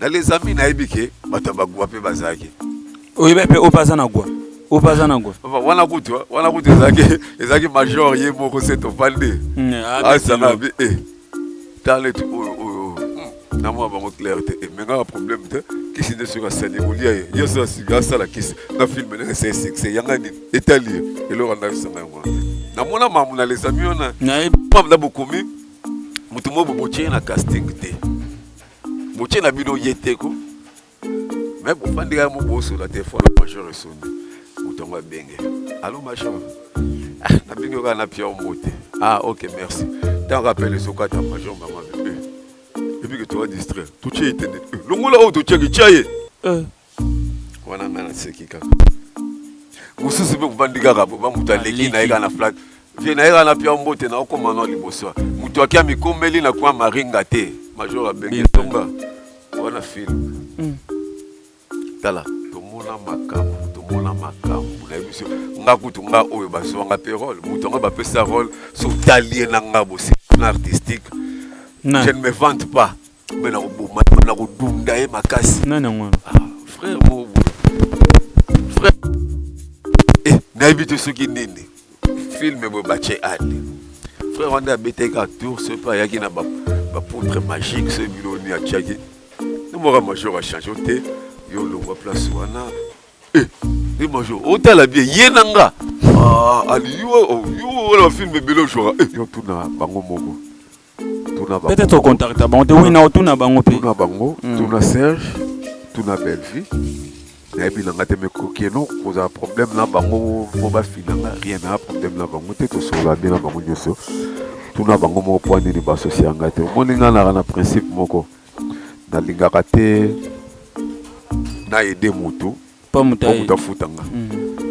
Dans les amis naibike batabagwa pe bazaki. Oui mais au pasana quoi. Au pasana quoi. Wana kutu ezaki major ye moko seto vande. Ah ça va dans les na moi bango clarté mais nga problème te qui c'est sur la scène evolia yo ça c'est la kiss na film c'est yanga ni Italie et le randa sanga moi na mona mamu na les amis on a na beaucoup mi mutu mo boche na casting te boche na bino yete ko mais pour fandira mo bosso la téléphone major sonne mutu ngwa benge allô major na bingo kana pia mote OK merci t'en rappelles ce qu'a major maman que tu vas distraire. Tout est internet. Le mot là où tu es chaye. Wana ngana sekika. Musu sebe kubandiga rabo ba mutaleki na ega na flat. Vie na ega na pia mbote na okomana liboso. Mutu akia mikomeli na kwa maringa te. Major abenge tonga. Wana film. Tala, tomona makambu na biso. Nga kutu nga oyo baso nga payroll. Mutu nga ba pesa rôle so talien na nga bosi artistique. Non. Je ne me vante pas. Mais non, frère, frère. N'habite ce qui n'est film ali. Frère, on a bêté qu'à tour, c'est pas yaki na ba poudre magique, ce biloni à tchaki. Nous m'aura major à changer, yo le voit place wana. Les major, autant la bien, yenanga. Ali, yo, le film bélo jouera. Yo, tout na bango mogo. Peut-être au contact, bon, oui, non, tout n'a bango, tout n'a Serge, tout n'a Belle-Vie. Et puis, on a des coquilles, non, cause un problème là, bango, boba filanga, rien n'a problème là, bango, t'es tout sur la bien, bango, nyoso. Tout n'a bango, mon point de débat social, engagé. Mon linga n'a un principe, moko. N'a linga raté, n'a aidé moutou, pas moutou, futanga.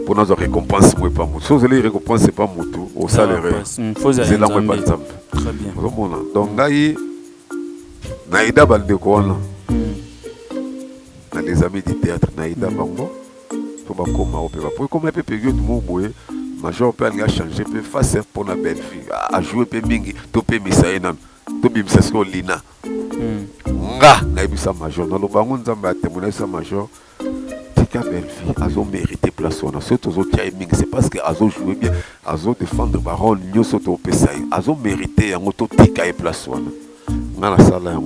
Pour nos récompenses, moi pas moutou. Si les récompenses, c'est pas moutou, au salaire. C'est là, moi pas de très bien. Donc, Naïda Baldeko, les amis du théâtre, Naïda Bango, pour comme un peu période, mon boy, major peut aller changer, peut faire pour la belle fille, à jouer, peut mingi, tout peut misaïna, tout peut misaïna, lina. Nga, Naïbisa major, dans le bango, nous avons témoigné sa major. Belle fille, elles ont mérité place. C'est parce qu'elles ont joué bien, elles ont défendu le rôle, elles ont mérité un auto tika et place. Dans la salle,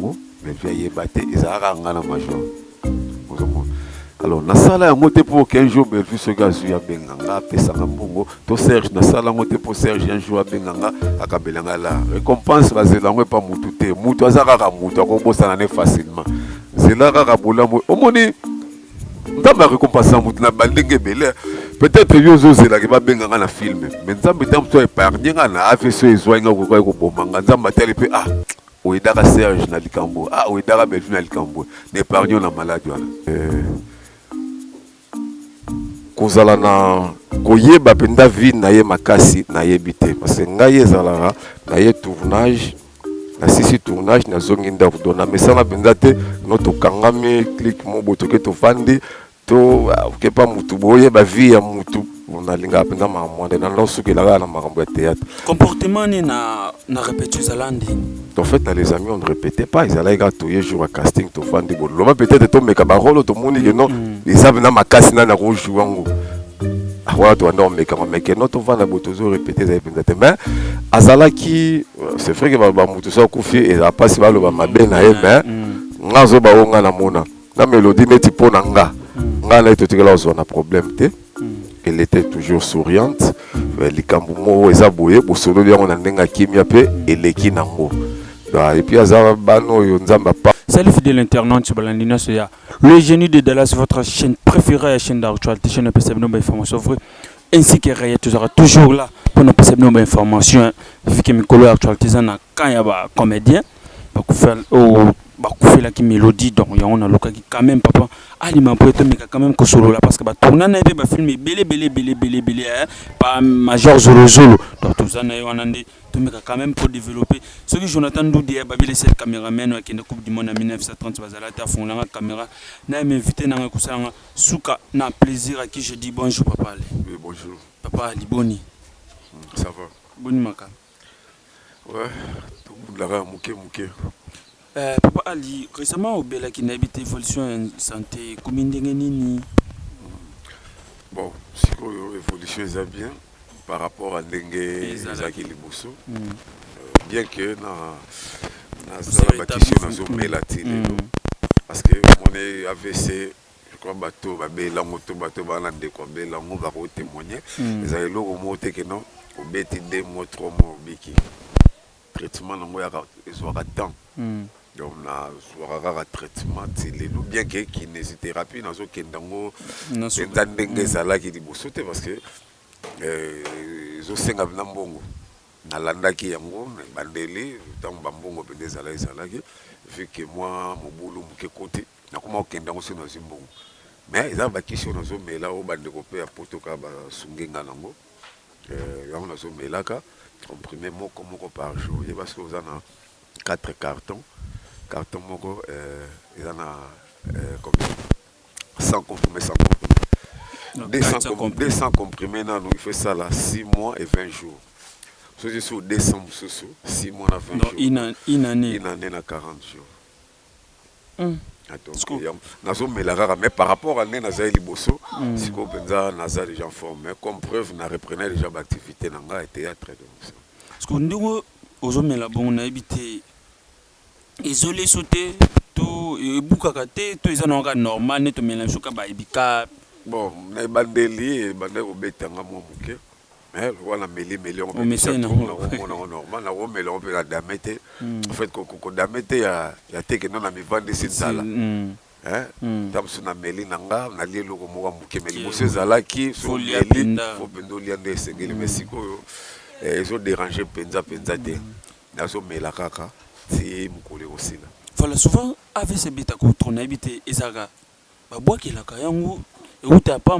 belle fille est battue, ils ont un major. Alors, dans la salle, pour qu'un jour, belle fille se gaze à Benganga, Pesanga Mbongo, to Serge, dans la salle, pour Serge, un jour à Benganga, à Kabelanga là. Récompense, va se langue pas moutouté, moutou, azara moutou, on peut s'en aller facilement. C'est là, Raboula, au moni. Dans ma récompense, peut-être que yo zo zela ba benga na film mais nzambe tam to épargner na afeso ezwanga ko ko bomanga nzamba tele pe o edaka Serge na likambo o edaka Belfi na likambo n'épargnons la maladie wana kozala na koyeba penda vie na ye makasi na yebite parce que ngai ezala na ye tournage na sisi tournage na zongi ndako dona mesana penda te notre kangami clic mo botoke to fandi to ke pa mutu boye ba vie ya mutu on a linga penda ma monde na lo sukela na makambo ya théâtre comportement ni na répéter zalandi en fait dans les amis on ne répétait pas ils allaient gâteau jour à casting to fandi bo lo peut-être to meka ba rôle to moni non ils savent na makasi na ko jouango voilà to ando meka meka no to vana botozo répéter za penda te mais azala qui c'est vrai que ba mutu so kufi et a pas si ba lo ba mabe na e mais ngazo ba onga na mona na mélodie neti pona nga nga na to tikela zo na problème te elle était toujours souriante likambo mo eza boye bo solo yango na ndenga kimia pe eleki nango et puis azaba bano yo nzamba pa salut fidèle internaute sur Balandina Soya le génie de Dallas votre chaîne préférée la chaîne d'actualité chaîne de nos informations vraies ainsi que Raya toujours là pour nous passer nos informations fiki mikolo actualité na quand ya ba comédien ba ku faire la qui mélodie donc il y a on a loka qui quand même papa aliment pour être mais quand même que solo là parce que ba tourner na ba film belé pas major zolo donc tout ça na on a dit tout mais quand même pour développer ce que Jonathan Doudi ba bile cette caméraman qui est coupe du monde en 1930 bazala ta fond la caméra na m'invité na ko ça souka na plaisir à qui je dis bonjour papa. Oui bonjour. Papa Liboni. Ça va. Boni maka. Ouais, tout le monde là mouké. Papa Ali, récemment au Bela qui n'habite évolution en santé, combien de nini? Bon, si l'évolution est bien par rapport à Dengue Ezaki Liboso, bien que dans la question parce que mon AVC, je crois bateau va béla moto bateau va l'ande quoi béla on va témoigner les aïeux au mot que non au bêti 2 mois 3 mois biki traitement non ya ils aura temps donc na aura traitement c'est bien que kinésithérapie dans zo kendango ndenge sala ki liboso te parce que zo senga na mbongo na landaki yango bandeli tant bambongo pe des ala ezalaki vu que moi mon boulot muke côté na kuma okenda ngo na zimbongo mais ils ont question na zo mela o bande ko pe apotoka ba sungenga nango yango na zo melaka comprimé moko par jour et parce que vous en a 4 cartons moko ils en a combien 100 comprimés 200 comprimés non il fait ça là 6 mois et 20 jours. Je suis 200 sous 6 mois à 20 jours. Une année. Une année à 40 jours. Mais par rapport à Naza Liboso, si vous avez Naza déjà formé, comme preuve, on reprenait déjà l'activité dans le théâtre. Parce que nous, on a habité isolé sauté, tout, et boukakate, tout est normal, net mélange à bon, on a bandeli, bandé au bétanga mouké. Mais voilà, mais on peut faire normal, on peut la damete. En fait, quand on damete, il y a que non, on a mis vendre ces zala. Tam suna meli nanga, on a lié le mot mouké, mais les ces zala qui sont liés, faut bendo lié des sengeli Mexico. Ils ont dérangé penza te. Nazo mela kaka, c'est mukole aussi là. Voilà, souvent avec ces bêta qu'on a habité Ezara, bah bois qui la kayangu, et où t'as pas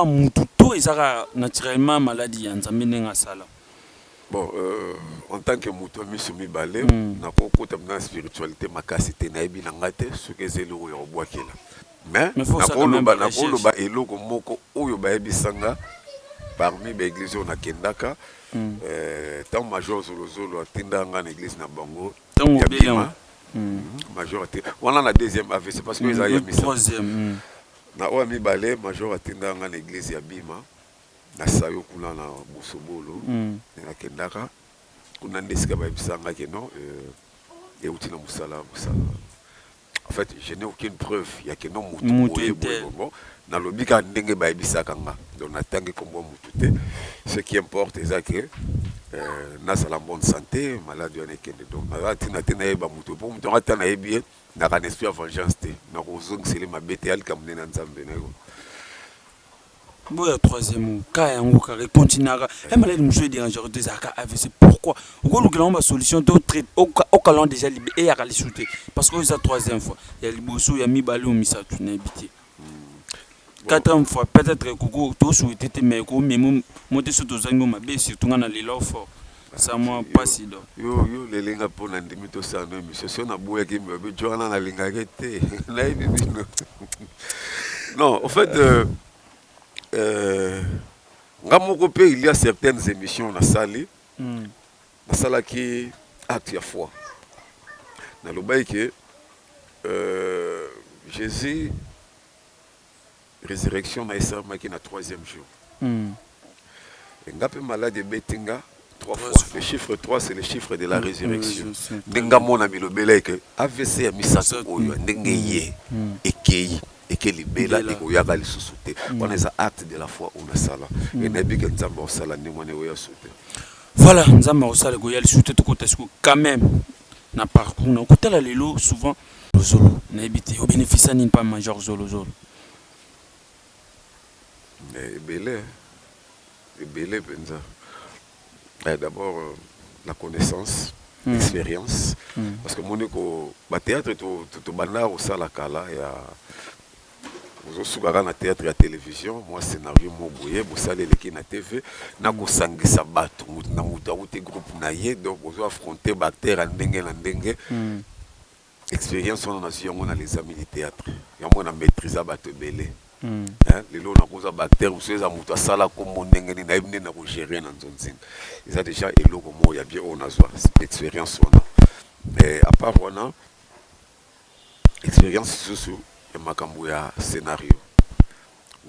mututo ezara naturellement maladie nzambe ndenga sala. Bon en tant que muto mi sumi balé na ko kota na spiritualité makasité na ebi na ngate ce que c'est le yo boakela mais na ko loba eloko moko oyo ba ebisanga parmi ba église na kendaka tant major zolo atindanga na église na bango tant obéant major on a la deuxième AVC parce que ils a mis troisième na oa mibale major atindanga na église ya Bima na sayo kuna na Bosobolo na kendaka kuna ndesika ba bisanga ke non et outil na musala. En fait je n'ai aucune preuve il y a que non mutu bon na lobika ndenge ba bisaka nga donc na tangi kombo mutu te ce qui importe c'est que na sala bonne santé maladie on est que donc na tina tina ba mutu pour mutu ngata na ebie na kan esprit vengeance te na kozong c'est ma bétel comme na nzambe na yo boya troisième cas yango ka continuera et malade monsieur déranger des aka AVC pourquoi au lu que solution to traite au calon déjà libé et ya ka lisouté parce que c'est troisième fois il y a liboso ya mibale o misatu na habité quatrième fois peut-être koko to souhaité mais ko même monter sur to zango mabe surtout na lelo fort ça moi pas si do yo les linga pour na ndimi to sa no monsieur so na boya ki mbe joana na linga kete na ibi non en fait il y a certaines émissions dans la salle qui acte à foi dans le bail que Jésus résurrection maïsa qui na troisième jour ngape malade betinga 3 fois le chiffre 3 c'est le chiffre de la résurrection denga mona bilobela que AVC ya misasa oyo ndenge ye ekei et que les belles et les belles sociétés on est acte de la foi on a ça là et n'a que nous avons ça là ni moi ne sauter voilà nous avons ça le goyal sauter tout côté quand même na parcours na côté la lelo souvent zolo na habité au bénéfice ni pas major zolo mais belé penza d'abord la connaissance l'expérience parce que mon éco théâtre tout banda au sala kala ya na théâtre et télévision moi scénario mo boye bo salé qui na TV na ko sangisa bato na muta uti groupe na ye donc vous affronter bactère ndenge na ndenge expérience on a sur on a les amis du théâtre ya moi na maîtriser bato belé les lots na ko bactère ou ces amuta sala comme ndenge ni na ibne na ko gérer na nzonzing ça déjà eloko mo ya bien on a expérience on a mais à part wana expérience susu ya makambo ya scénario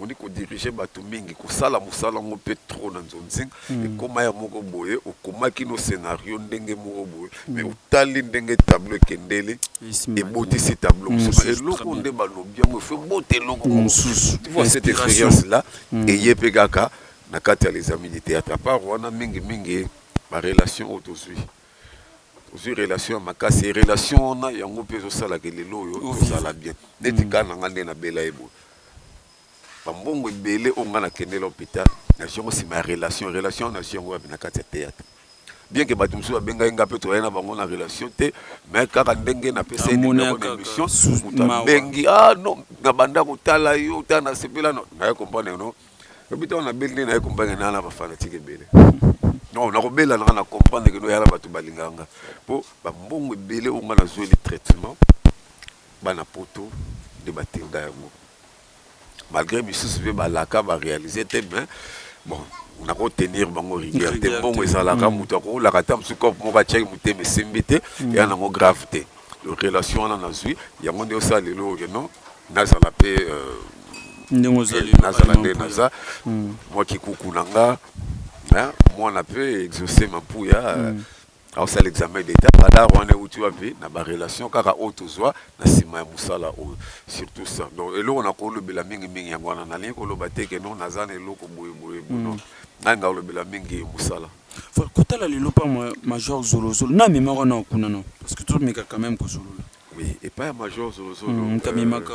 on ko diriger bato mingi ko sala musala ngo pe trop na nzonzinga et koma ya moko boye okomaki no scénario ndenge moko boye mais utali ndenge tableau kendele et botisi tableau et loko nde balobi yango fait boter loko tu vois cette expérience là et yepe kaka na kati ya les amis du théâtre à part wana mingi ma relation autosui aussi relation makasi relation na yango pe zo sala ke lelo yo ça la bien neti kana ngande na bela ebo bambongo ebele onga na kende l'hôpital na jongo si ma relation na jongo na kati ya théâtre bien que bato musu babenga nga pe to na bango na relation te mais kaka ndenge na pesa une émission bengi non na banda ko tala yo ta na sepela no na comprendre no l'hôpital na beli na comprendre na ba fanatique ebele non na robela na comprendre que no yala bato balinganga po bambongo ebele onga na zo le traitement bana poto de batinda yango malgré misusu pe balaka ba réaliser te mais bon on a retenir bango rigueur te bongo ezalaka mutu akolaka ta musu corps moko atiaki motema esembi te eya nango grave te relation wana nazwi yango nde osala lelo oyo non nazala mpe nazala nde naza mwa kikuku na nga mwana mpe exauce mampuya aosala l'examen d'état bada wana euti wapi na barelation kaka oyo tozwa na nsima ya mosala oyo surtout ça donc eloko nakolobela mingi yango wana nalingi koloba te ke non naza na eloko boyeboye bono nanga olobela mingi mosala kotala lelo pa major zolozolo na memako na okuna no parce que tomeka quand même kozolola oui epai ya major zolozolo tamemaka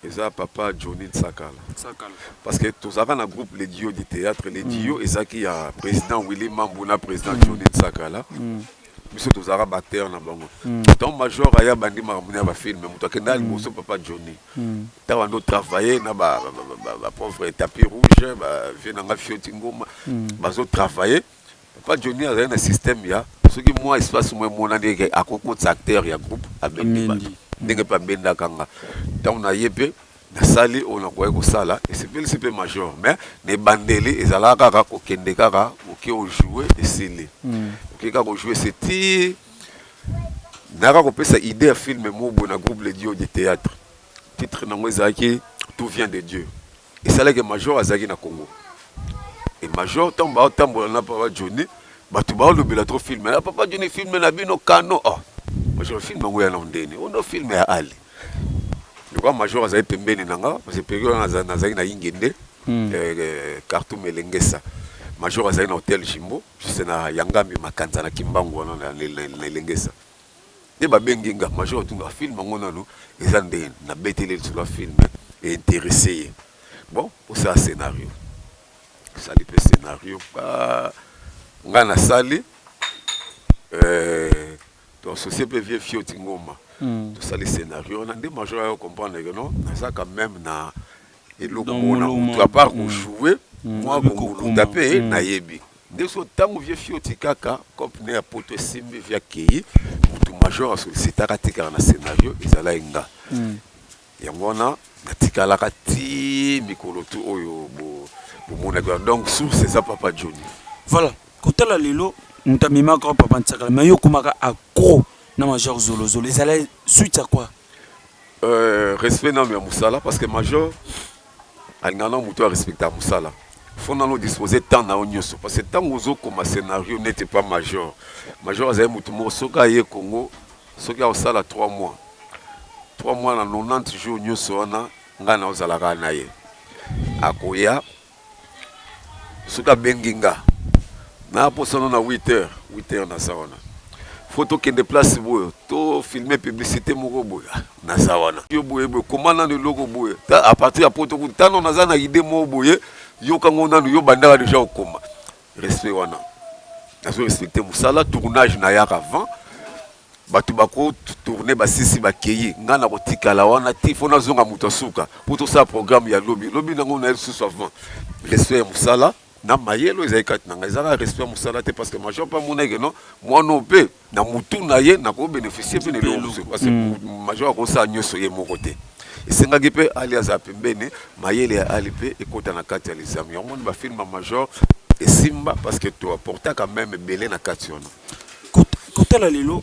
eza papa Johnny Sakala parce que tozaka na groupe les Dio du théâtre les Dio ezaki ya président Willy Mambuna président Johnny Sakala biso tozaka batteur na bango donc major aya bandi makambo ya ba film muto akenda liboso papa Johnny ta wando travailler na ba pauvre tapis rouge ba venanga fioti ngoma bazo travailler papa Johnny a un système ya ce qui moi espace moi mon andé akokonta acteur ya groupe abendi ndenge pa benda kanga donc na yepe na sali on a quoi ko sala et c'est peu major mais ne bandeli ezala kaka ko kende kaka oki o jouer et sili oki kaka ko jouer c'était naka ko pesa idée à film mo na groupe les Dio du théâtre titre na ngozaki tout vient de Dieu et ça là que major azaki na Congo et major tomba tambola na papa Johnny batu ba lobela trop film na papa Johnny film na bino kano major film ngo ya ndeni ono film ya ali kwa major azali pembeni nanga parce que période nazali na ingende carton melengesa major azali na hôtel Jimbo juste na yangambi makanza na kimbangu na lengesa et ba benginga major tunga film ngo nanu eza ndeni na betele sur la film et intéressé bon pour ça scénario sali pe scénario pas ngana sali donc c'est peu vieux fioti ngoma tout ça les scénarios on a des majors à comprendre que non ça quand même na et le on à part jouer moi on taper na yebi dès ce temps vieux fioti kaka comme ne poto simbi via kei tout major c'est takatika na scénario ezala inga yango na natikala kati mikolo tu oyo bo mona donc source c'est ça papa Johnny voilà kotala lelo ntamimaka papa Ntsakala mais yo komaka accro na major zolozolo les allait suite à quoi respect na musala parce que major alingana muto respecter musala faut nous disposer temps na onyoso parce que tant ozo comme scénario n'était pas major azay muto mo soka ye Congo soka osala 3 mois na 90 jours nyoso wana ngana ozalaka na ye akoya soka benginga na posono na 8h na sawana photo qui déplace boyo to filmer publicité moko boyo na sawana yo boye komana de logo boye à partir ya poto kutano naza na idée mo boye yo kango nanu yo bandaka déjà okoma respect wana nazo respecter musala tournage na yaka avant batu bako tourner basisi bakeyi ngana kotikala wana ti fona zonga muto suka poto sa programme ya lobi nango na susu avant respect musala na mayelo ezaikat na ngazaka respect musala te parce que major pas mon que non moi non pe na mutu na ye na ko bénéficier pe le parce que major ko sa nyoso ye mon côté et senga gipe alias a pembeni mayele ya alipe et kota na kati ya les amis on va film major et simba parce que tu apporta quand même belé na kati ona Côté la lelo,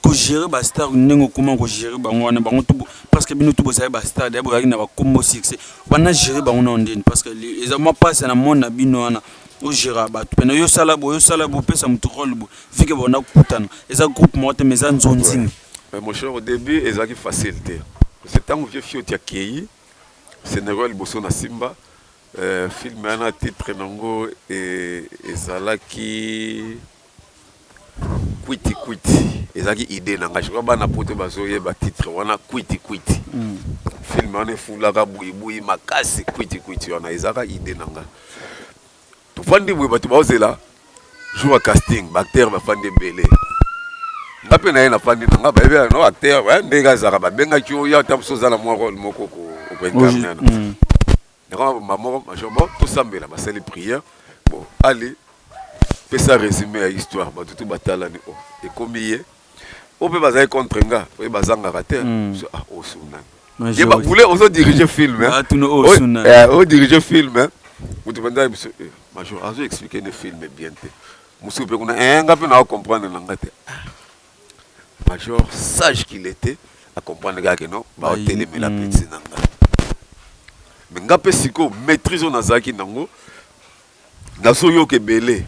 ko gérer ba star nengo comment ko gérer bango wana bango tout parce que bino tout bosa ba star d'abord na ba combo succès. Wana gérer bango na ndeni parce que les amants passent na monde na bino wana. O gérer ba tout. Pena yo sala bo pesa mutu rôle bo. Fike bona kutana. Eza groupe mo te meza nzonzing. Mais mon cher au début ezaki facilité. C'est tant que vieux fio tia kei. Sénégal bosso na Simba. Film un titre nango et ezalaki Kwiti ezalaki idée nanga je crois bana poto bazoye ba titre wana Kwiti film wana fulaka buyi makasi Kwiti wana ezalaka idée nanga to fandi boye bato bazela jour casting ba acteur ba fandi belé ngape na yena fandi nanga ba ebe no acteur wa ndega zaka ba benga kyo ya tamso zala mo rôle moko ko incarner na maman major bon tout ça mais la basali prière bon allez fais ça résumé à histoire ba tout batala ni o et comme hier on peut baser contre nga on bazanga rater ah o sunan et ba voulez on diriger film hein on diriger film hein vous demandez major azo expliquer le film bien te musu pe kuna nga pe na comprendre nanga te major sage qu'il était à comprendre gars que non ba télé mais la petite nanga mais nga pe siko maîtrise on azaki nango naso yo ke belé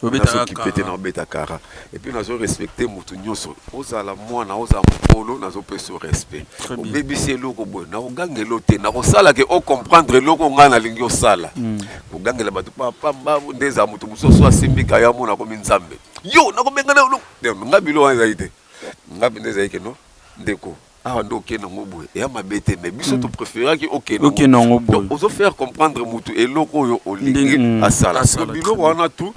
naso ki pété na beta kara et puis naso respecter mutu nyonso ozala mwana ozala mpolo naso pe so respect o baby c'est loko boy na ogangelo te na kosala ke o comprendre loko nga na lingi osala ko gangela batu papa mbabu ndeza mutu musoso asimbika ya mona ko minzambe yo na ko benga na nga bilo wa zaite nga ndeza yake no ndeko ah ndo ke na ngoboy ya mabete mais biso to préférer ki ok na ngoboy donc ozo faire comprendre mutu eloko yo olingi asala bilo wana tout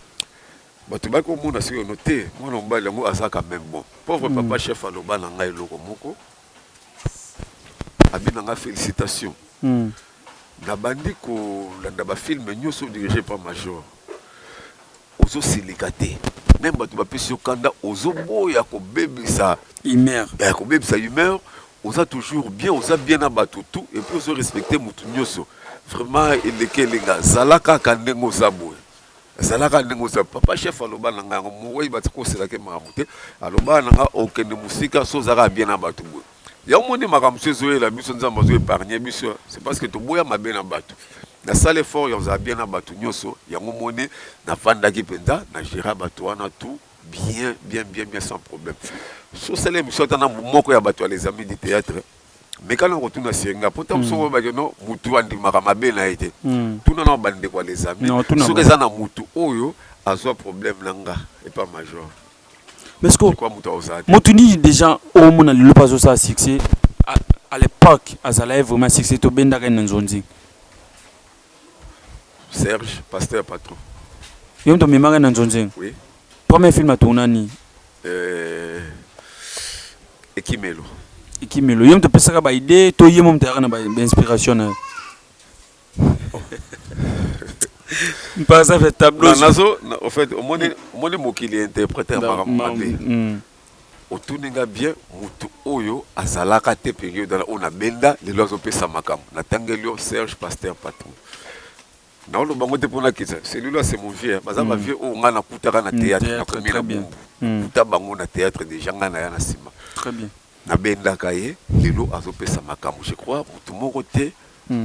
bato bako mona siko noté mwana mbali yango asa quand même bon pauvre papa chef aloba na ngai eloko moko abina nga félicitations na bandi ko landa ba film nyonso dirigé par major ozo silikate même bato bapesi kanda ozo boya ko bebisa humeur ko bebisa humeur oza toujours bien oza bien na bato tout et puis ozo respecter mutu nyonso vraiment elekelenga zalaka kandengo zabwe zalaka ndenge oza papa chef aloba na nga moyi batiko selake makambo te aloba na nga okende musika so ozaka bien na bato boye yango moni makambo so ezoyela biso nzambe azo épargne biso c'est parce que toboya mabe na bato nasala effort ya ozala bien na bato nyonso yango moni navandaki mpenza na géra bato wana tout bien sans problème so osala émission ata na moko ya bato ya les amis du théâtre mais quand on retourne à Singa, pourtant, on va dire non, Moutou andi makamabe na été. Tout non bande quoi les amis. Ce que ça na Moutou, oyo, a soit problème nanga et pas major. Mais ce que quoi Moutou osade. Moutou ni déjà au monde le pas ça succès à l'époque, azala vraiment succès to benda kan nzonzi. Serge, pasteur patron. Yom to mimanga nzonzi. Oui. Premier film à tournani. Ekimelo. Ikimelo yom te pesaka ba idée to yemo mtaka na ba inspiration na pas ça fait tableau nazo en fait au monde mokili interpréter makambe au tuninga bien mutu oyo azalaka te période dans on a benda les lois opesa makambo na tangelio Serge pasteur patron na lo bango te pona kisa celui-là c'est mon vieux bazaba vieux o ngana kutaka na théâtre na komina bumbu kuta bango na théâtre déjà ngana ya na sima très bien na benda kaye lelo azopesa makambo je crois mutu moko te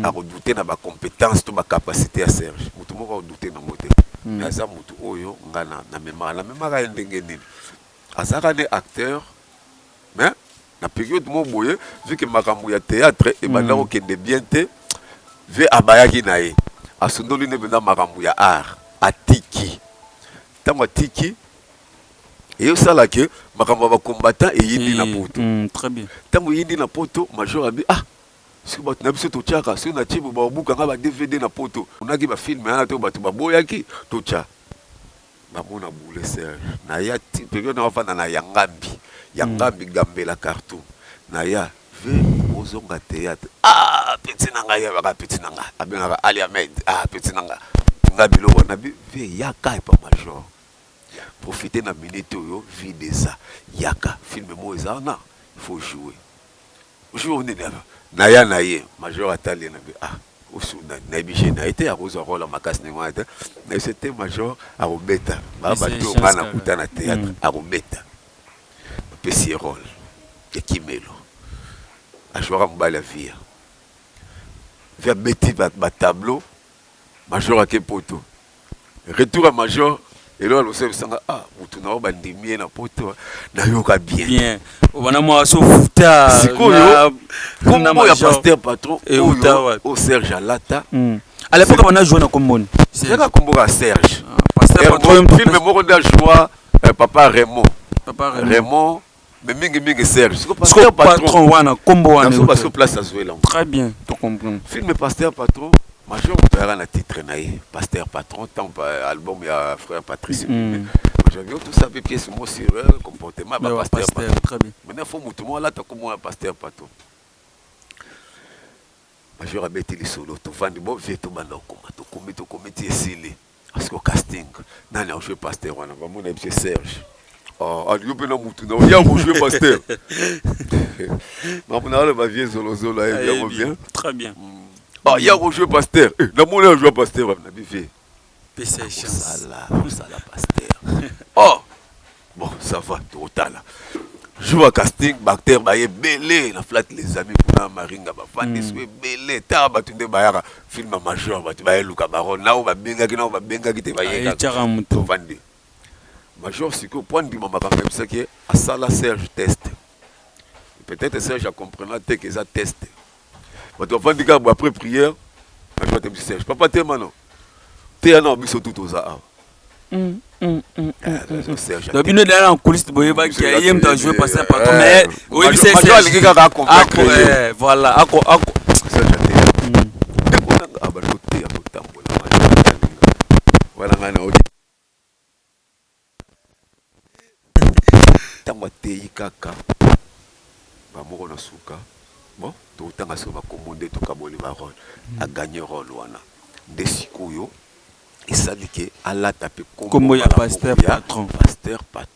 a redouter na ba compétence to ba capacité à Serge mutu moko a redouter na moté aza mutu oyo ngana na memara ndenge nini azaka ne acteur mais na période mo boye vu que makambo ya théâtre et banda ko kende bien te ve abayaki na ye asundoli ne benda makambo ya art atiki tango atiki et au sala que makambo ba combattant et yindi na poto très bien tango yindi na poto major abi ah si ba na biso to tiaka si na tibu ba buka nga ba DVD na poto onaki ba film ana to bato ba boyaki to tia ba mona boule Serge na ya période na fana na yangambi gambela cartoon na ya ve ozonga théâtre ah petit nanga ya ba petit nanga abenga Ali Ahmed ah petit nanga ngabilo wana ve yaka pa major profiter na minute yo vide ça yaka film mo ezana il faut jouer on est na ya na ye major atali na ah osuna na biche na été à rose rôle makas ne ngata mais c'était major à robeta ba ba to ngana kuta na théâtre à robeta apesi rôle ya Kimelo ajouera mobali ya via via beti batableau major ake poto retour à major elo alose bisanga mutu nao bandimi ye na poto nayoka bien obana mwa sofuta sikoyo kombo ya pasteur patron oyo o Serge Alata à l'époque on a joué na komboni c'est ka kombo ka Serge pasteur patron film moko nda joie papa Raymond mais mingi Serge pasteur patron wana kombo wana parce que place à jouer là très bien tu comprends film pasteur patron major tu na titre naïe pasteur patron tant album ya frère Patrice j'avais tout ça pièce moi sur comportement pasteur très bien maintenant faut mutu moi là ta comme pasteur patron major abeti li solo to vandi bon vieux to banda okoma to comité esili parce que casting nani a joué pasteur wana va mona monsieur Serge aliyo pe na mutu na ya joué pasteur mamuna le va vieux solo bien très bien il y a joué pasteur na mona a joué pasteur na bivé PC ça la pasteur bon ça va total joue à casting bactère baye belé na flat les amis pour maringa ba fandi swe belé ta batunde bayara film major batu baye luka baron na ba benga ki te baye ka muto fandi major siko point du mama quand même ça qui à ça la Serge test peut-être Serge a compris que ça test batu fandi ka après prière major te Serge papa te mano te na biso tout aux a donc il est en coulisses boye ba qui aime de jouer passer par mais oui c'est voilà ako ça j'attends et pour ça abaroté ya botambola voilà ngana odi tangwa tei kaka ba moko na suka bon to tanga so ba commande to kaboli ba rôle a gagner rôle wana ndesikoyo esalike alata pe kombo ya pasteur patron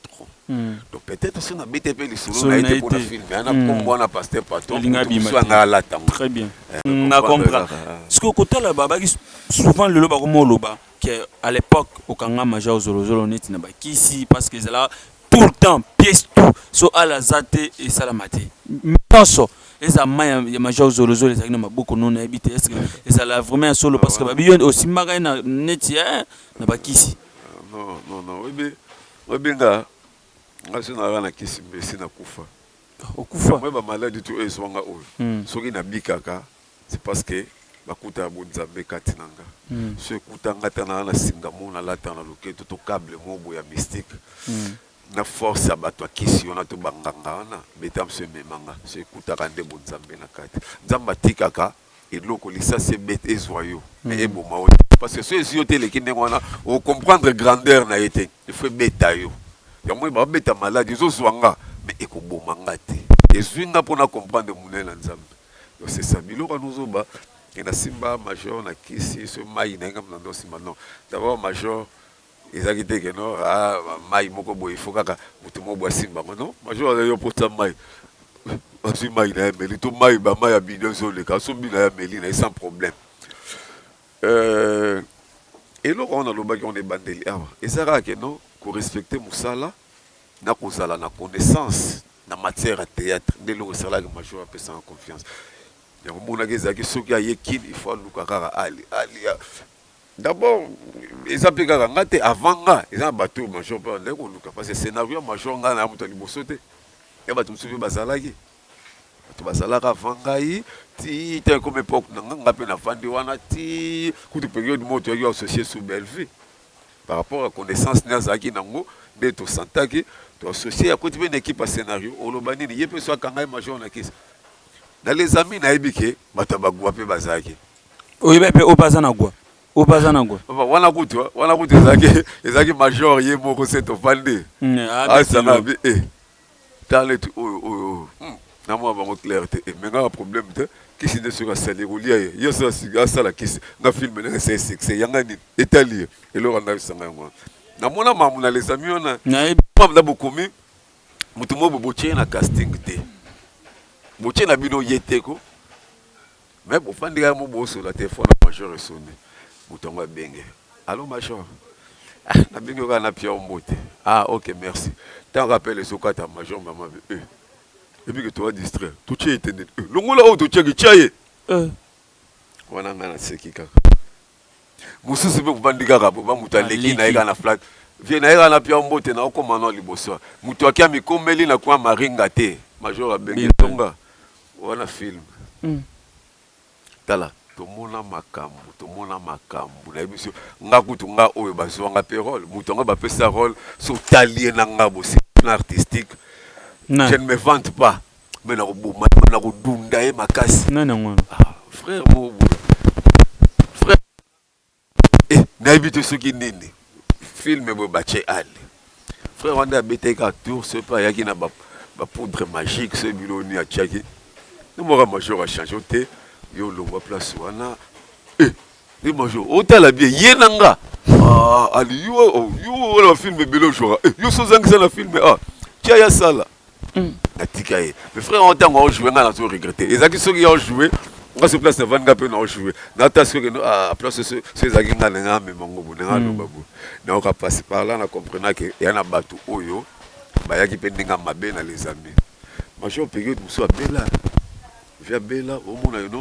donc peut-être si on a BTP les solo na été pour le film mais on a kombo na pasteur patron so na alata très bien na comprendre ce que côté là baba souvent le loba comme loba que à l'époque au kanga major zolo net na ba kisi parce que là tout le temps pièce tout so ala zate et salamate penso et ça ya major zolo les agna maboko non habité est-ce que ça la vraiment solo parce que babi aussi maga na net na ba kisi non oui nga ngaso na kisi mbesi na kufa okufa moi ba maladie tout et swanga oyo soki na bikaka c'est parce que bakuta bonzambe katinanga so ekutanga tana na singamo na lata na loketo to câble mobo ya mystique na force abato akisi ona to banganga wana beta mse memanga so ekutaka nde bonzambe na kati nzamba tikaka eloko lisa se bête ezoyo mais eboma parce que so ezio te leki ndenge wana o comprendre grandeur na yete il faut beta yo ya moi ba beta malade ezozwanga mais ekobomanga te ezwinga pona comprendre munela nzambe donc c'est ça biloko nozoba et na simba major na kisi so mai na ngam na dosi maintenant d'abord major ezaki te ke no mai moko boye faut kaka mutu mo bwa simba non major yo porta mai asi mai na meli to mai ba mai ya bidon so le ka so bi na meli na sans problème et là on a le bac on est bandeli et ça ra que non ko respecter musala na ko sala na connaissance na matière à théâtre de lo sala que major a pesa en confiance ya ko mona gezaki soki ayekini il faut lukaka ali d'abord ils appellent ngate avant nga ils ont battu major pas ndeko luka parce que scénario major nga na muto liboso te ya batu msubi bazalaki to bazalaka vangai ti te comme époque nga pe na fandi wana ti ku période moto yo associé sous Bellevue par rapport à connaissance nazaki nango de to santaki to associé à côté une équipe à scénario olobani ni yepe so kanga major na kisa dans les amis na ebike batabagwa pe bazaki oyebepe opazana gwa wana kutu ezaki major ye moko seto fandi ça na bi talent na moi bango clair te mais nga problème te kisi de sur sali roulia yo ça siga ça la kisi nga film na c'est succès yanga ni italie et lo randa sanga ngo na mona mamu na les amis ona na bokomi mutu mo boboche na casting te boche na bino yeteko mais bo fandi ga mo bo so la téléphone major sonné mutonga benge allô major na bingo ga na pia mbote ok merci T'en rappelles ce que ta major maman et puis que tu vas distraire. Tout est éteint. Longola auto check chaye. Wana ngana seki kaka. Musu sebe kubandika kabo ba mutaleki na ega na flat. Vie na ega na pia mbote na okomana liboso. Mutu akia mikomeli na kwa maringa te. Major abengi tonga. Wana film. Tala. Tomona makambu na biso nga kutu nga oyo bazwanga pe rôle mutu nga bapesa rôle so talien na nga bo c'est artistique je ne me vante pas mais na roboma na rodunda e makasi non frère mo frère na bito soki nini film bo bache ali frère wanda beteka tour ce pas yaki na ba poudre magique ce biloni a tchaki ne mora major a changé te yo longwa place wana ni major otala bien yenanga ali yo la film belo jora yo sozangisa na film tia ya sala natika ye mais frère on tanga on jouer nga na to regretter ezaki soki ya jouer on se place na vanga pe na jouer na ta soki à place ce ezaki nga na memongo bu na loba bu na on passer par là na comprendre que ya na batu oyo bayaki pe ndinga mabe na les amis major période muso abela via bela au mona no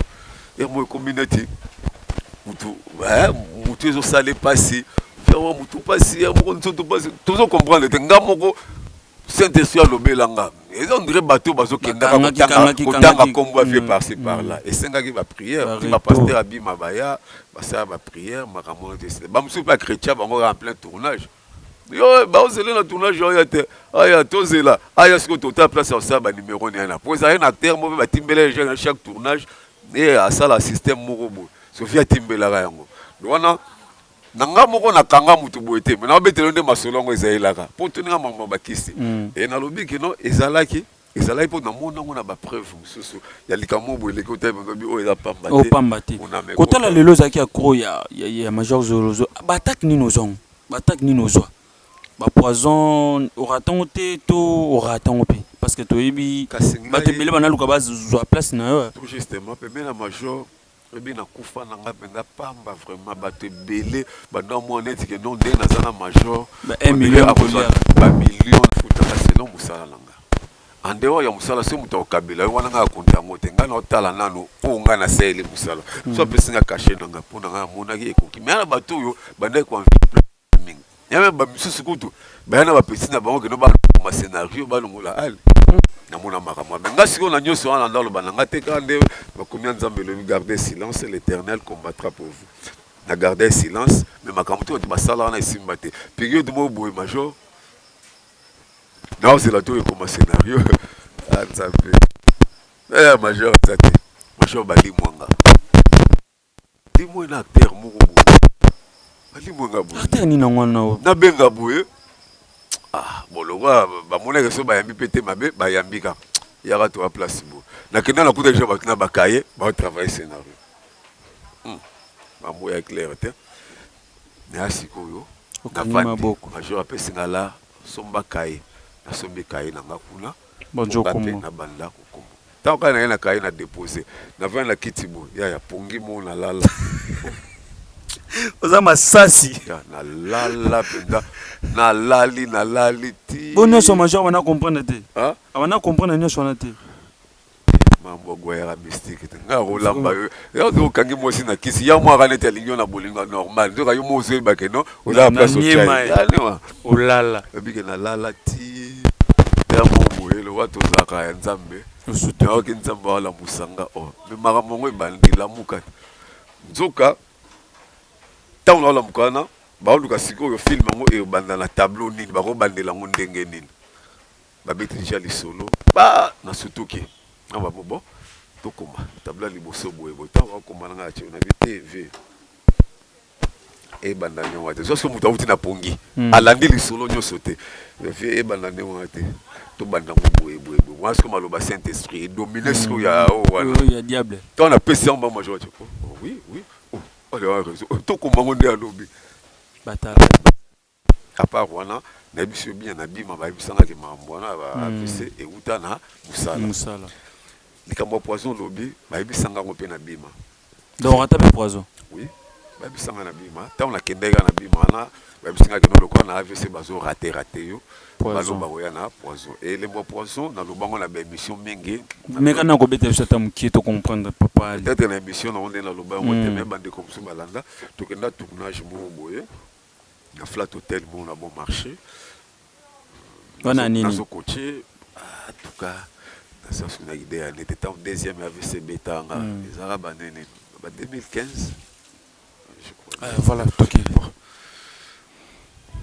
et moi communauté mutu ezo sale passer vraiment mutu passer moko nzoto passer toujours comprendre te ngamoko Saint-Esprit alobelanga ils on dirait bateau bazokenda kotanga kombo fait par-ci par-là et sengaki ba prière ba pasteur abima baya basa ba prière makambo te ba musu pas chrétien bango en plein tournage yo ba ozela na tournage yo te aya tozela aya siko tota place en ça ba numéro ni na pour ça un acteur mo ba timbele chaque tournage et à ça la système morobo Sophia timbela yango wana nanga moko na kanga mutu boete mais na betelo nde masolongo ezailaka po tuninga mama bakisi et na lobi que non ezalaki po na mona ngona ba preuve mususu ya likamo boeleki otebe ngobi o eza pambate kotala lelo zaki akro ya major Zolozo batak ni nozong batak ni nozwa ba poison oraton te to oraton pe parce que toyebi bato bele bana luka bazwa place na yo tout justement pe na major ebi na kufa na nga benga pamba vraiment bato belé banda mo net que non de na zana major ba 1 million ba million futa selon musala nanga ande o ya musala se muto kabila wana nga konta ngote nga na tala nanu po nga na sele musala so pesinga caché nanga po nga mona ki ekoki mais na bato yo banda ko mingi yame ba misusu kutu bayana ba pesina bango ke no ba ma scénario ba longola ali na mona makamwa mais nga siko na nyoso wana ndalo bananga te kande ba combien nzambe le garder silence l'Éternel combattra pour vous na garder silence mais makamwa to ba sala na isimba te période mo boy major non c'est la tour comme scénario nzambe major zate major bali mwanga dimo na acteur moko bali mwanga bo acteur ni na ngwana na benga boye bolongwa bamoneke so bayambi pete mabe bayambika yaka to place bo na kenda na kuta jaba na bakaye ba travailler scénario mambo ya clair te na sikoyo na fandi major apesi ngala somba kaye na sombi kaye na ngakuna bonjo komo na banda komo tanka na kaye na déposer na vana kitibo ya pongi mo na lala oza masasi na lala penda na lali ti bonne so major wana comprendre te wana comprendre nyo wana te mambo goyera mystique te nga rolamba yo do kangi mosi na kisi ya mwa kanete lingo na bolingo normal donc yo mozo ba ke no oza place au chai olala bike na lala ti ya mo ele wato zaka ya nzambe yo ke nzambe wala musanga mais maramongo ebandila muka nzoka tant on a mukana ba luka siko yo film ngo e banda na tableau nini ba ko bandela ngo ndenge nini ba betija li solo ba na sutuki na ba bobo to koma tableau li boso boye bo ta wa koma nga che na TV e banda nyo wate so so muta uti na pongi alandi li solo nyo sote e banda nyo wate to banda ngo boye moi ce que maloba Saint-Esprit dominer ce ya wala ya diable to na pesi en ba major oui to komango nde alobi batala à part wana na biso bien na bima ba bisanga ke mambona ba pese e uta na musala likambo poison lobi ba bisanga ngo pe na bima donc on tape poison oui babisanga na bima tant la kendeka na bima na babisinga ke no lokwa na AVC bazo raté yo baloba oya na poison et les mots poison na lobango na émission mingi mais kana ko bete ça qui te comprendre papa peut-être na émission na on est na lobango te même bande comme ça balanda to kenda tournage mo boye na flat hotel mo na bon marché wana nini na coaché en tout cas ça c'est une idée elle était en deuxième AVC beta les arabes nene 2015 je crois voilà toki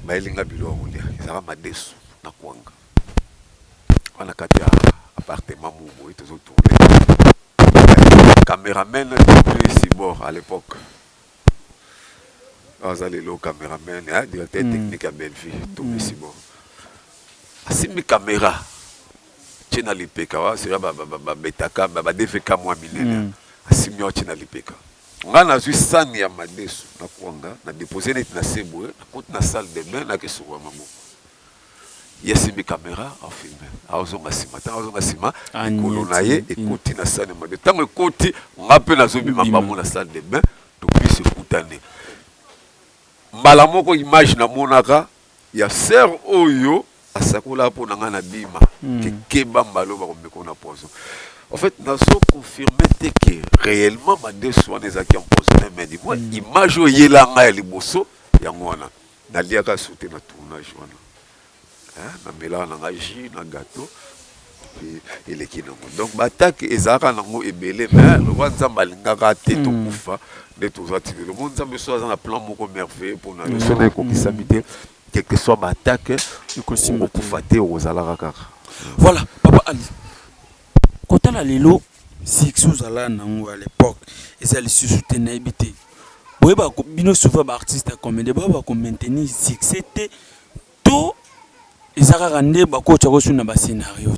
baelinga biloko lia ezaka madesu na kwanga wana kati ya appartement mobo tozotourne caméraman si bord à l'époque aza lelo caméraman directeur technique ya Bellevue tourne si bord asimbi caméra tina lipeka wa sera babetaka badefeka mwa minene asimbi wa tina lipeka nga nazwi sani ya madesu na kwanga na déposé neti na seboye na koti na salle de bain na kesuwa maboko yasimbi caméra afilme azonga nsima ntango azonga nsima ekolo na ye ekoti na sani ya madesu ntango ekoti nga mpe nazobima mbango na salle de bain topesi ekutane mbala moko image namonaka ya ser oyo asakola mpo na nga na bima kekeba mbalo bakomeko na poison. En fait, nous avons confirmé que réellement, ma soins des acquis empoisonnés, mais dis-moi, image où il y a là, il y a bosso, il y a moi, na liaka sauté na tournage, na mélange na agi, na gâteau, et les kinango. Donc, batak et zara nango ebele, mais le roi nzamba lingaka te to kufa, de tous attirés. Le monde nzamba soit dans un plan moko merveilleux pour na le sonner ko kisabité, quel que soit batak, il faut kufater aux alaraka. Voilà, papa Ali. Quand on a l'élo, si vous allez à l'époque, et ça les soutenir habité. Oui, bah, bien souvent, artiste comme des baba comme maintenir succès, tout, et ça a rendu, bah, coach a reçu un scénario.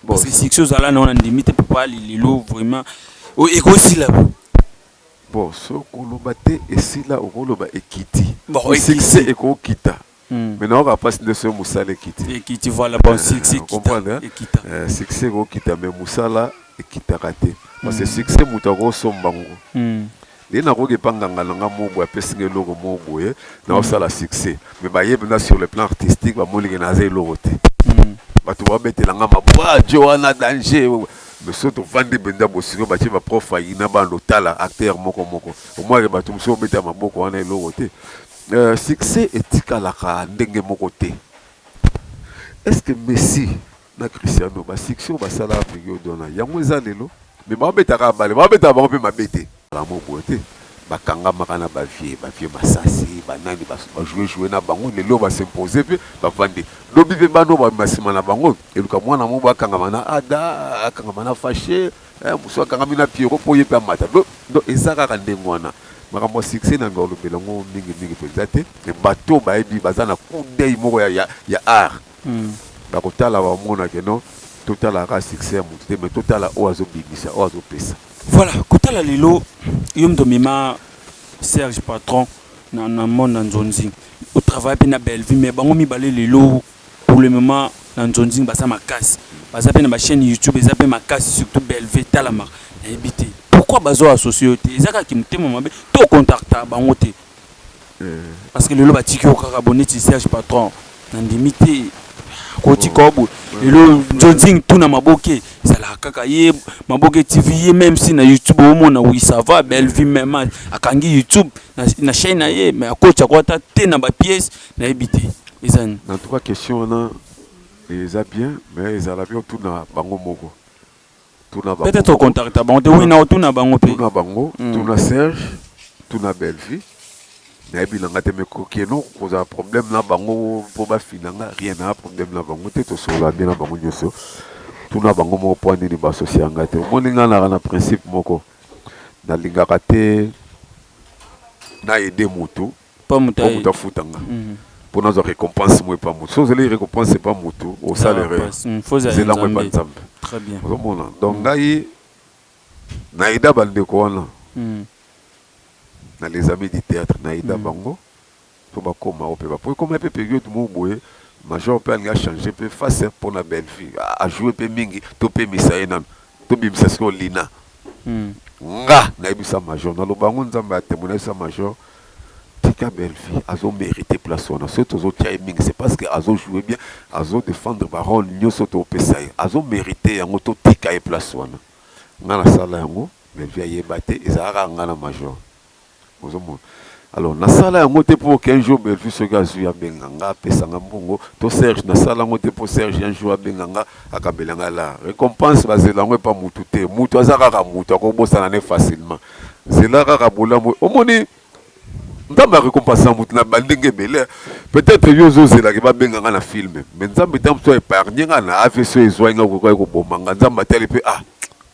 Parce que si vous allez on a limité papa l'élo vraiment, et aussi là. Bon, ce qu'on a battu, et si là, on a équité. Bon, succès et qu'on quitte. Maintenant, on va passer de ce Moussala Ekiti. Ekiti, voilà, bon, succès Ekita. Succès Ekita, mais Moussala Ekita raté. Parce que succès Moutaro Sombango. Les Narogue Panganga Nanga Mogo, Pessinge Logo Mogo, n'a succès. Mais Baye, sur le plan artistique, va mourir Nazé Loroté. Tu vas mettre la gamme à Johanna Danger. Mais surtout, Vandi Benda Bossino, tu vas profailler dans l'hôtel, acteur Moko Moko. Au moins, tu vas mettre à ma boko, on est Loroté. Succès est à la ndenge mokoté. Est-ce que Messi na Cristiano ba succès ba sala période dona yango ezalelo mais ba betaka bale ba beta ba pe mabete la mokoté ba kanga makana ba vie basasi ba nani ba jouer na bango lelo ba s'imposer pe ba vandi lobi pe bano ba masima na bango eluka mwana mo ba kanga mana ada kanga mana fâché muso kanga mina Pierrot po yepe amata do ezaka kandengwana makambo succès na ngolo belongo mingi peut-être et bateau baebi bazana kundei moko ya art bakotala ba mona ke non total a succès à monter mais total a oazo bibisa oazo pesa. Voilà, kotala lelo yom domima Serge Patron na monde nzonzi au travail pe na Bellevue mais bango mi balé lelo pour le moment na nzonzi basa makasi basa pe na ba chaîne YouTube basa pe makasi surtout Bellevue talama na ebité. Pourquoi bazo à société ezaka ki mutema mabe to contacta bango te parce que lelo batiki o abonné ti Serge Patron na limité koti kobo lelo nzonzi tuna maboke sala kaka ye maboke TV ye même si na YouTube au mona oui ça va Bellevue même akangi YouTube na chaîne na ye mais akocha kwata te na ba pièce na ebité ezani dans trois questions on les a bien mais ils allaient bien tout na bango moko. Peut-être au contact à bango, oui, non, tout na bango, tout na bango, tout na Serge, tout na Bellevue. Na ebi langa te me kokeno, cause un problème na bango pour ba finanga, rien na problème na bango, te to sola bien na bango nyoso. Tout na bango mo point ni ba associé anga te. Mo linga na principe moko. Na linga te na aider mutu, pas mutu futanga. Pour nous récompense moi pas mutu. So les récompense pas mutu au salaire. C'est là moi pas nzambe. Très bien. Donc ngai naïda bandeko wana. Na les amis du théâtre naïda bango. To ba koma ope ba. Pour comme peu période mo boye, major pe nga changer pe face pour na Bellevue. A jouer pe mingi, to pe misaena, to bimsa sko lina. nga naibisa major na lobango nzambe a témoigné sa major tika belle fille azo mérité place wana so tozo tia mingi c'est parce que azo jouer bien azo défendre parole nyoso to pesa azo mérité yango to tika e place wana nga na sala yango belle fille yebate ezaka nga na major ozomo alors na sala yango te pour qu'un jour belle fille se gazu ya benganga pesa nga mbongo to Serge na sala yango te pour Serge un jour benganga akabelanga la récompense bazela yango pa mutu te mutu azaka ka mutu akobosana ne facilement zela kaka bolambo omoni nzambe récompense mutu na bandenge belé peut-être yozo zela ke babenganga na film mais nzambe tam so épargner nga na AVC ezwanga ko bomanga nzambe tele pe ah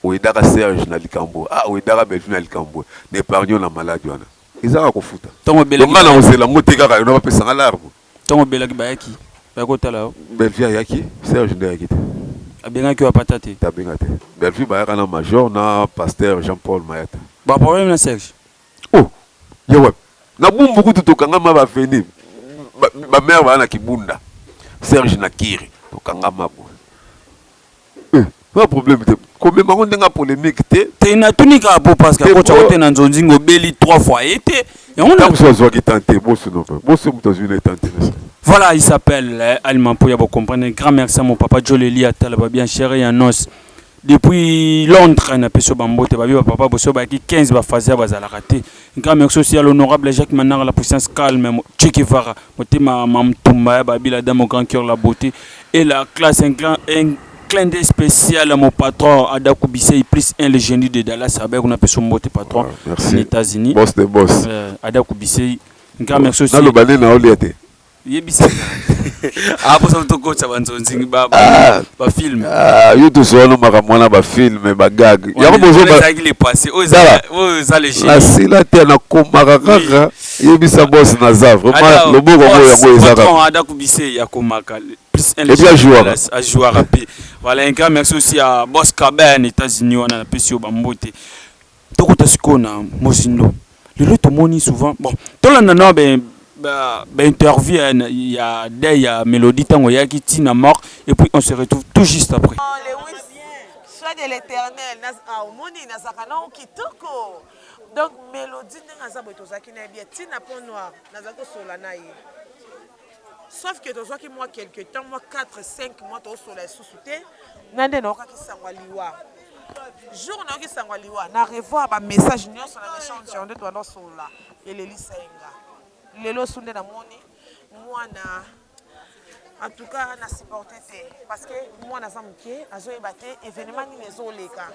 oedaka Serge na likambo ah oedaka Belfi na likambo ne épargner na malade wana ezaka kofuta tongo belaki nga na ozela ngo te kaka no bapesa nga larme tongo belaki bayaki bakotala Belfi ayaki Serge nde ayaki te abengaki wapata te tabenga te Belfi bayaka na major na pasteur Jean-Paul Mayata ba problème na Serge oh yewe na bumbu kutu tokangama bafeni bamere baya na kibunda Serge na kiri tokangama bo pas problème te komema ngo ndenga polémique te na tunika po parce que kocha kote na nzonzingo beli 3 fois été yango na so zo ki tenter bosso non bosso mutazuna tenter. Voilà, il s'appelle Alman Pouya, vous comprenez. Grand merci à mon papa Joleli Atalaba, bien chéri en os. Depuis Londres, on a pu se bamboter, papa Bosso Baki 15 va faire bazala raté. Grand merci aussi à l'honorable Jacques Manar, la puissance calme, Che Guevara, ma Mamtumba, Babi la dame au grand cœur, la beauté. Et la classe, un clin d'œil spécial à mon patron Adakou Bissey, plus un le génie de Dallas, on a pu se mboter patron aux États-Unis. Boss de boss. Adakou Bissey. Grand merci aussi. Yebisa hapo sasa tukocha banzonzi ba film yo to solo makamwana ba film ba gag yako bozo ba il est passé oza les génies la sila te na komaka kaka yebisa boss na za vraiment le beau comme yango ezaka patron Adakou Bissey ya komaka plus un les joueur rapide voilà un grand merci aussi à Boss Caben États-Unis on a pesi au bambote tokota sikona mosindo le to moni souvent bon tolanda na ben interview il y a des mélodies tango yaki tina mort et puis on se retrouve tout juste après. Soit de l'éternel au moni na sakana kitoko donc mélodie nga za boto zaki na bien tina pont noir na zako sola na ye sauf que tozo ki moi quelque temps moi 4 5 mois to sola sous-souté nande na okaki sangwa liwa jour na okaki sangwa liwa na revoir ba message nyonso na échange on doit sola et le lisenga lelo sunde na moni mwana en tout cas na supporter te parce que mwana za muke azo ebate événement ni lezo leka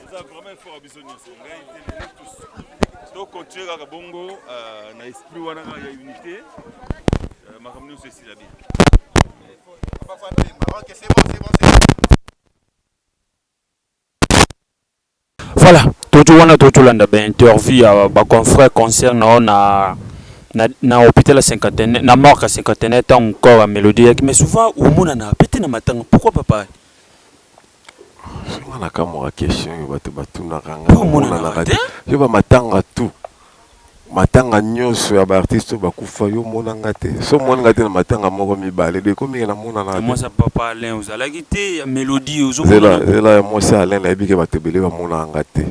ça vraiment fort abisonné donc continuer à bongo na esprit wana ya unité makamni aussi la bien c'est bon voilà tout landa ben interview à ba confrère concerne na hôpital 51 na mort à 51 tant encore à mélodie mais souvent au mona na pété na matanga pourquoi papa on a comme une question batu na ranga yo ba matanga tout matanga nyonso ya ba artiste bakufa yo mona ngate so mona ngate na matanga moko mibale de komi na mona na moi ça papa Alain vous allez quitter mélodie aux autres là moi c'est Alain la bike batebele ba mona ngate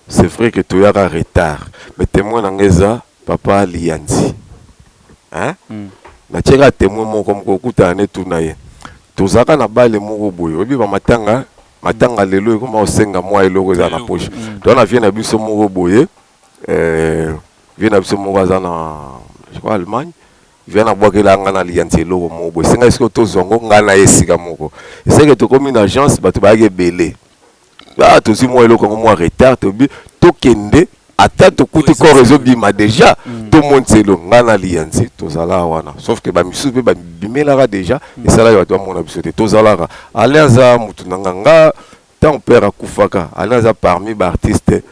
c'est vrai que tu as un retard mais témoin ngeza papa Lianzi hein na tsheka témoin moko mkokuta ne tuna ye tozaka na bale moko boyo obi ba matanga lelo ko ma osenga moi eloko za na poche donc na vient na biso moko boye vient à ce moment je crois Allemagne vient à boire que la ngana lianti loko mobo singa est-ce que to zongo ngana esika moko c'est que to comme une agence ba to ba ge belé ah to si moi eloko moi retard to bi to kende ata to kuti ko réseau bima déjà tout monde c'est lo ngana lianti to zala wana sauf que ba misu be ba bimela déjà et ça là to mon absoté to zala alianza mutu nganga tant père akufaka alianza parmi ba artistes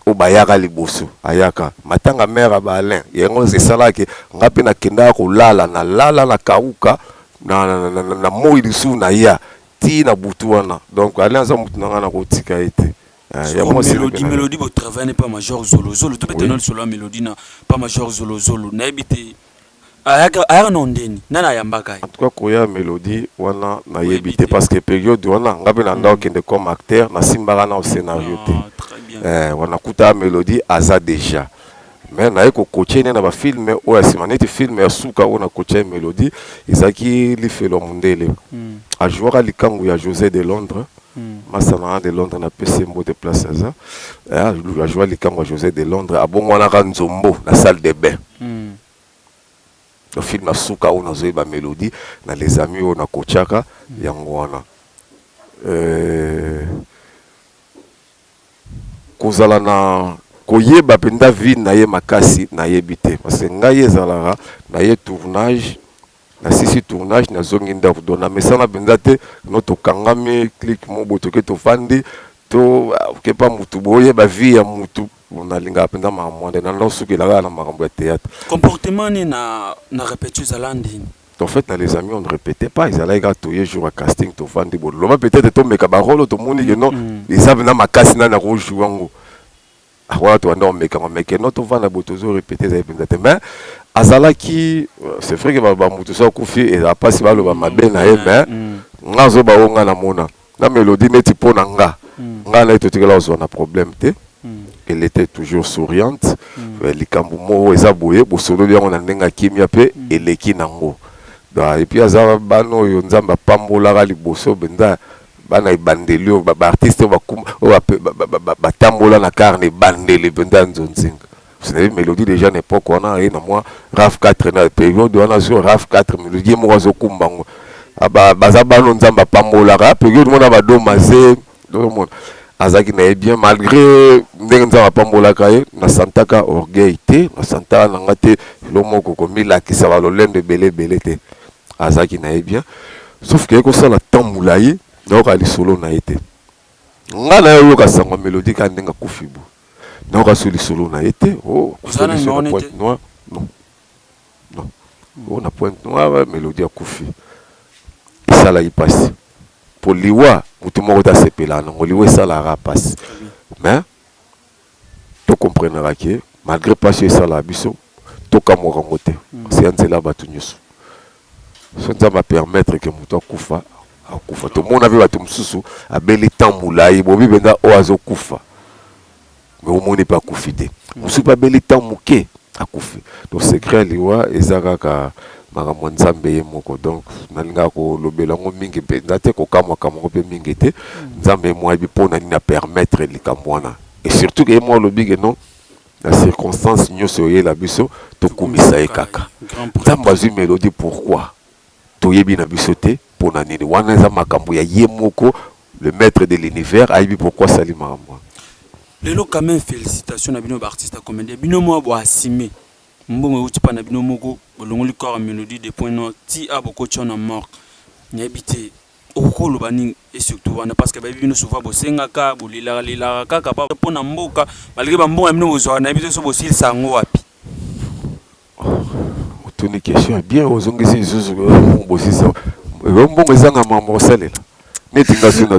au bayaka liboso ayaka matanga mère ba Alain yengo c'est ça là que ngapi na kenda ko lala na kauka na moi lisu na ya ti na butuana donc Alain za mutu na ko tika été ya moi c'est mélodie votre travail n'est pas major Zolo tout peut être solo mélodie na pas major Zolo na habité aya non ndeni nana yambaka en tout cas koya mélodie wana na yebité parce que période wana ngabe na ndao kende comme acteur na simbaka na au scénario te wana kuta mélodie aza déjà mais na eko coacher na ba film o ya simaneti film ya suka ona coacher mélodie izaki li felo mundele a jouer likangu ya José de Londres masana de Londres na PC mbo de place ça a jouer likangu ya José de Londres abongwana ka nzombo na salle de bain le film a suka ona zo ba mélodie na les amis ona coachaka yango wana kozala na koyeba penda vie na ye makasi na yebité parce que ngai ezalaka na ye tournage na sisi tournage na zongi ndako dona mesana penda te no to kangami click mo boto ke to fandi to ke pa mutu boye ba vie ya mutu on a linga penda ma monde na ndo sukela na makambo ya théâtre comportement ni na répétition zalandi. En fait, dans les amis, on ne répétait pas. Ils allaient tous les jours à casting, tout fan de boulot. Peut-être que mes cabarets, tout le monde dit non. Ils savent que ma casse n'a pas joué. Ah voilà, tu as non, mais quand même, notre fan a beau toujours répéter, mais Azala qui, c'est vrai que ma moutou soit confié et la passe va le ma belle mais ngazo ba onga na mona. La mélodie n'est pas nanga. Ngala est tout là on a problème té. Elle était toujours souriante. Les kambumo ezaboye, bo solo bien on a ndenga kimia pe eleki nango. Et puis azala bano yo nzamba pambola ga liboso benda bana ibandelio ba artiste ba tambola na carne bandeli benda nzonzinga. Vous savez mélodie déjà n'époque on a na moi RAF 4 na période on a sur RAF 4 mélodie mo zo kumbango aba bazabano nzamba pambola ga période mo na ba domaze do mo azaki na bien malgré ndenge nzamba pambola ka ye na santaka orgueil te na santaka na ngate lo moko komila kisa ba lolende belé te azaki na bien sauf que ko sala tamulaye donc ali solo na été ngana yo ka sango mélodie ka ndenga kufibu donc asuli solo na été oh non on a pointe noire mélodie a kufi ça là il passe pour liwa mutu moko ta sepela na liwa ça la passe mais tu comprendras que malgré pas ça la biso to kamwa ngote c'est nzela batu nyusu ça va permettre que mutu akufa akufa to mona ve batu msusu abeli tambulayi bobi benda oazo kufa mais au moins n'est pas kufité musu pas beli tamuke akufi donc secret liwa ezaka ka makambo nzambe ye moko donc nalinga ko lobela ngo mingi pe ndate ko kamwa kamwa pe mingi te nzambe moi bi pona ni na permettre likamwana et surtout que moi lobi que non la circonstance nyoso ye la biso to kumisa e kaka nzambe azu mélodie pourquoi to yebi na biso te pona nini wana za makambo ya ye moko le maître de l'univers aibi pourquoi sali makambo lelo quand même félicitations na bino ba artiste comédien bino mo bo assimé mbongo uti pa na bino moko bolongoli corps mélodie de point non ti aboko tchona mort nyabité okolo bani et surtout wana parce que ba bino souvent bo sengaka bolila lila kaka pa pona mboka malgré ba mbongo bino bozwa na bito so bosil sango wapi otuni question bien ozongisi zuzu bosil sa mbongo ezanga mambo salela netinga suna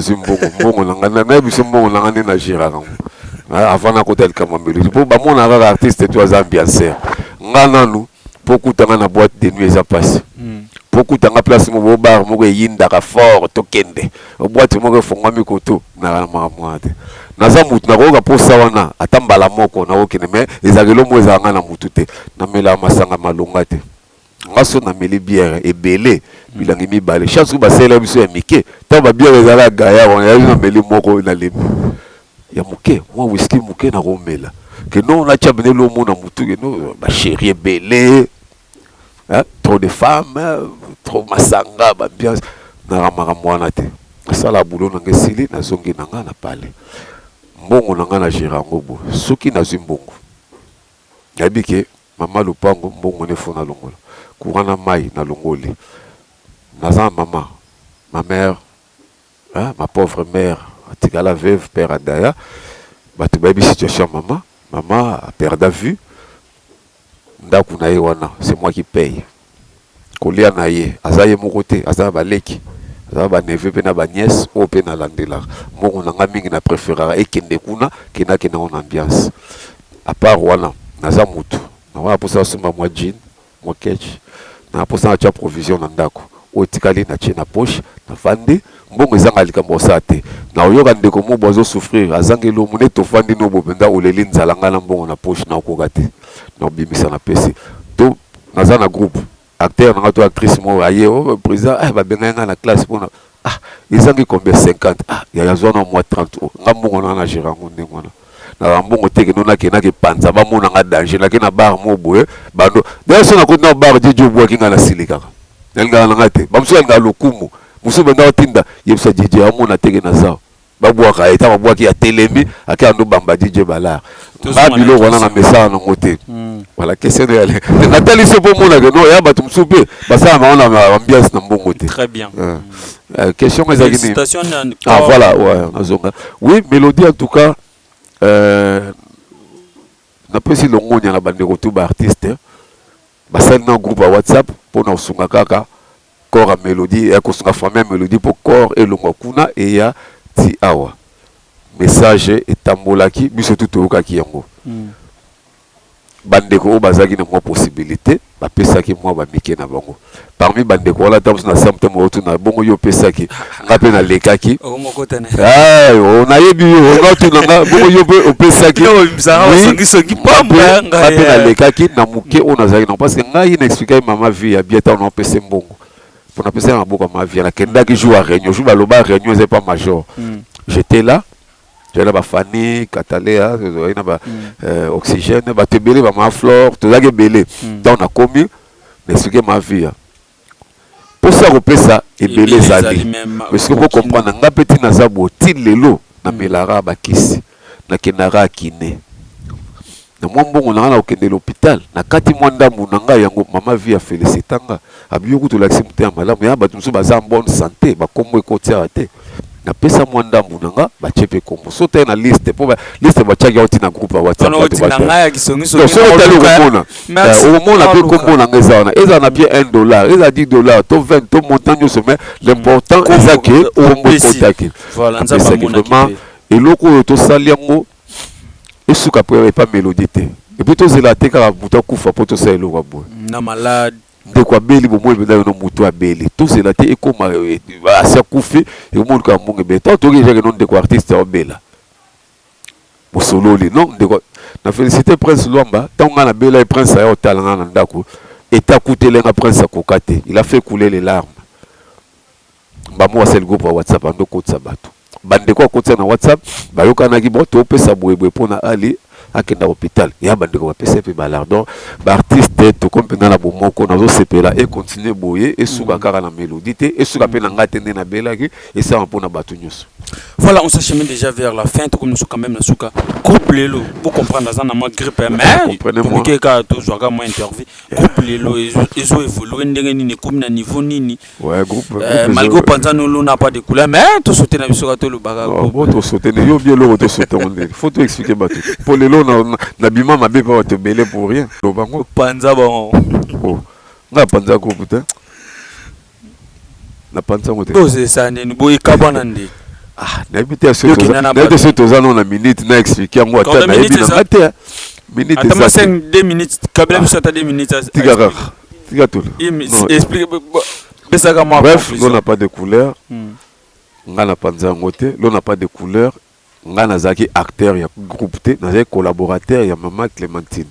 mbongo nanga na biso mbongo nanga ne na giraka avant na côté kama mélodie pour ba mona ka artiste toi ambianceur ngana nous beaucoup tanga na boîte de nuit ça passe beaucoup tanga place mo bar mo yinda ka fort to kende boîte mo ko fonga mikoto na mamwate na za mutu na ko ka posa wana atambala moko na okene mais ezakelo mo ezanga na mutu te na mela masanga malonga te ngaso na meli bière ebele bilangi mibale chance ba sela biso ya mike ta ba bière ezala gaya on ya na meli moko na lembi ya muke moi whisky muke na romela que non on a tchabné le monde en moutou que non ma chérie belé hein trop de femmes trop masanga ba bien na ramara mwana te ça la boulot na ngesili na zongi nanga na pale mbongo nanga na girango bo soki na zimbongo yabike mama lupango mbongo ne fona longola courant mai na longoli naza maman ma mère hein ma pauvre mère atikala veuve père adaya batu baby situation maman a perdu vue. Ndaku na ye wana, c'est moi qui paye. Kolia na ye, azaye mon côté, azaye baleki. Azaye ba neve pe na ba nièce, o pe na landela. Mon nanga mingi na préférera e kende kuna, kena on ambiance. À part wana, naza mutu. Na wana pour ça suma moi jean, moi catch na posa na provision na ndako otikali na tie na poche na fandi mbongo ezanga likambo sate na oyoka ndeko mo bozo souffrir azangelo mune to fandi no bobenda oleli nzalanga na mbongo na poche na okokate na obimisa na pesi to naza na groupe acteur na to actrice mo aye o président ba benga na classe pona ezangi combien 50 ya zona mo 30 ngambongo na gérant ngondengona na mbongo teke nona ke na ke panza ba mona nga danger na ke na bar mo boye bando d'ailleurs so na ko na bar DJ boye kinga na silika nga na ngate ba mso nga lokumu musu benda otinda yebisa DJ amona teke na zao ba boa ka eta ba boa ki ya telemi ake ando bamba DJ bala ba bilo wana na message na ngote voilà question de aller na tali so bo mona ke no ya ba tumsu pe ba sa ma ona ambiance na mbongo te très bien question ezakini ah voilà ouais nazonga oui mélodie en tout cas napesi longonya na bandeko tu ba artiste basali na groupe ya WhatsApp pona usunga kaka corps à mélodie et kosunga famille mélodie pour corps et longo kuna et ya ti awa message etambolaki biso tout toyokaki yango bandeko o bazaki na mwa possibilité bapesaki mwa bamike na bango parmi bandeko wala tamusu na samte motu na bongo yo pesaki ngape na lekaki onayebi yo ngatunanga bongo yo pe opesaki ngape na lekaki na muke o nazalaki na parce que ngai na expliquer mama vie ya bieta on opese mbongo pour na pesa na boka ma vie na kendaki jour à réunion jour baloba réunion c'est pas major j'étais là j'allais ba Fanny Cataléa na ba oxygène ba tebele ba ma flore tout ça que belé donc on a commis d'expliquer ma vie pour ça repesa et belé zali parce que pour comprendre nga petit na zabo ti lelo na melara ba kisi na kenara kiné na mbongo na okende l'hôpital na kati mwanda munanga yango mama vie a félicitanga abiyoku to laxi mutema malamu ya ba tumso baza en bonne santé ba kombo ekotia te na pesa mwanda munanga ba chepe kombo sote na liste po liste ba chaki oti na groupe WhatsApp na ngaya kisongiso so tali komona omona pe kombo na ngeza na eza na bien $1 eza $10 to 20 to montagne sommet l'important eza que kombo ekotaki voilà nzamba vraiment eloko to sali yango esuka pe pas mélodie te et puis to zela te kala buta kufa po to sa eloko boy na malade de quoi beli bo mo benda no mutu abeli to zela te ekoma asa kufi e mo ka mbonge be to to ke non de quoi artiste obela bo sololi non de quoi na félicité Prince Luamba tonga na bela et Prince ya otalanga na ndako eta kutele na Prince akokate il a fait couler les larmes ba mo c'est le groupe WhatsApp ando ko tsabatu bandeko akotia na WhatsApp bayokanaki bo to pesa boyeboye pona ali akenda hôpital ya bandeko bapesa pe balardon ba artiste to kompena na bomoko nazo sepela et continuer boye et suka kaka na mélodie te et suka pe na ngate na belaki et ça pona batu nyuso. Voilà, on s'achemine déjà vers la fin, tout comme nous sommes quand même dans Souka. Coupe les lots, pour comprendre, dans un grippe, mais comprenez-moi. Toujours moins interview. Coupe les lots, ils ont évolué, ils comme na niveau nini. Ouais, groupe. Malgré que nous n'a pas de couleur, mais tout sauter dans le Souka, le bagarre. Bon, tout sauter, il y a bien l'eau, tout sauter. Faut tout expliquer, Batou. Pour les lots, na bima ma bébé va te mêler pour rien. Panza bon. Oh, na panza ko putain. Na panza mo te. C'est ça, nous boy kabanande. Ah, n'habitez ce que on a minute na expliquer moi ta na minute attends 5 2 minutes kabla ça 2 minutes tiga tout explique besaka moi bref l'on n'a pas de couleur nga na panza ngote l'on n'a pas de couleur nga na zaki acteur ya groupe te na zaki collaborateur ya maman Clémentine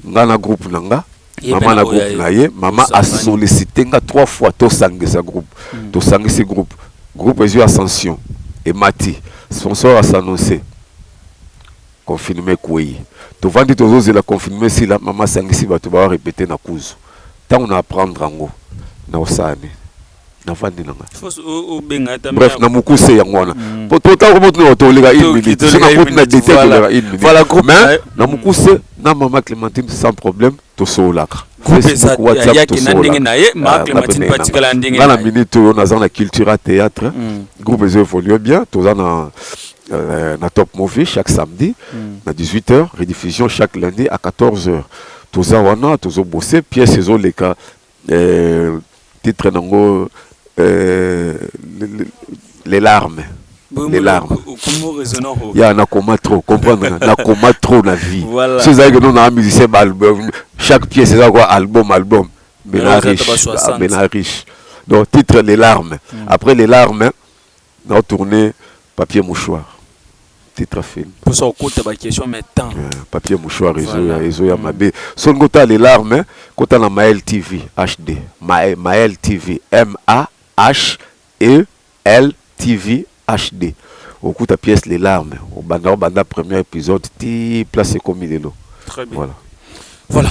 nga na groupe nanga maman na groupe na ye maman a sollicité nga 3 fois to sangisa groupe to sangisi groupe est Ascension et Mati, sponsor à s'annoncer. Confirmé quoi. Tu vas dire aux autres la confirmer si la maman sangisi va te voir répéter na cause. Tant on apprendre en haut. Na osane. Na vandi nanga. Bref, na mukuse yangwana. Pour tout temps comment nous autoléga 1 minute. Je na pour na détail toléga 1 minute. Voilà groupe. Mais na mukuse na maman Clémentine sans problème to solaka. Facebook WhatsApp to solaka. Ma Clémentine patikala ndenge. Na minute on a na culture théâtre. Groupe les évolue bien. To na Top Movie chaque samedi à 18h, rediffusion chaque lundi à 14h. To za wana to zo bosser pièce zo leka titre nango les larmes les larmes. Il y a un coma trop, comprendre, un coma trop la vie. Voilà. Si vous avez que nous, on a un musicien, chaque pièce, c'est quoi, album. Mais riche. Donc, titre, les larmes. Après les larmes, on a tourné papier mouchoir. Titre film. Pour ça, on compte la question, mais temps. Papier mouchoir, ils ont mabé. Son côté, les larmes, quand on a Maël TV, HD. Maël TV, M-A-H-E-L TV HD. Au coup de pièce, les larmes. Au banda premier épisode, ti placé comme il est là. Très bien. Voilà.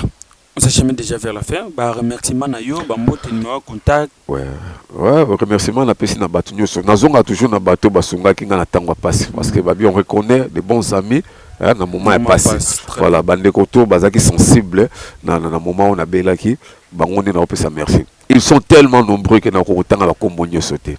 On s'achemine déjà vers la fin. Remerciement à yo, numéro contact. Ouais, remerciement à Pessi na batu nyoso. Nazonga toujours na bateau basunga kinga na tango passe parce que babi on reconnaît des bons amis na moment est passé. Voilà, bande koto bazaki sensible na moment on a belaki bango na opesa merci. Ils sont tellement nombreux que na ko tanga ba kombo nyoso te.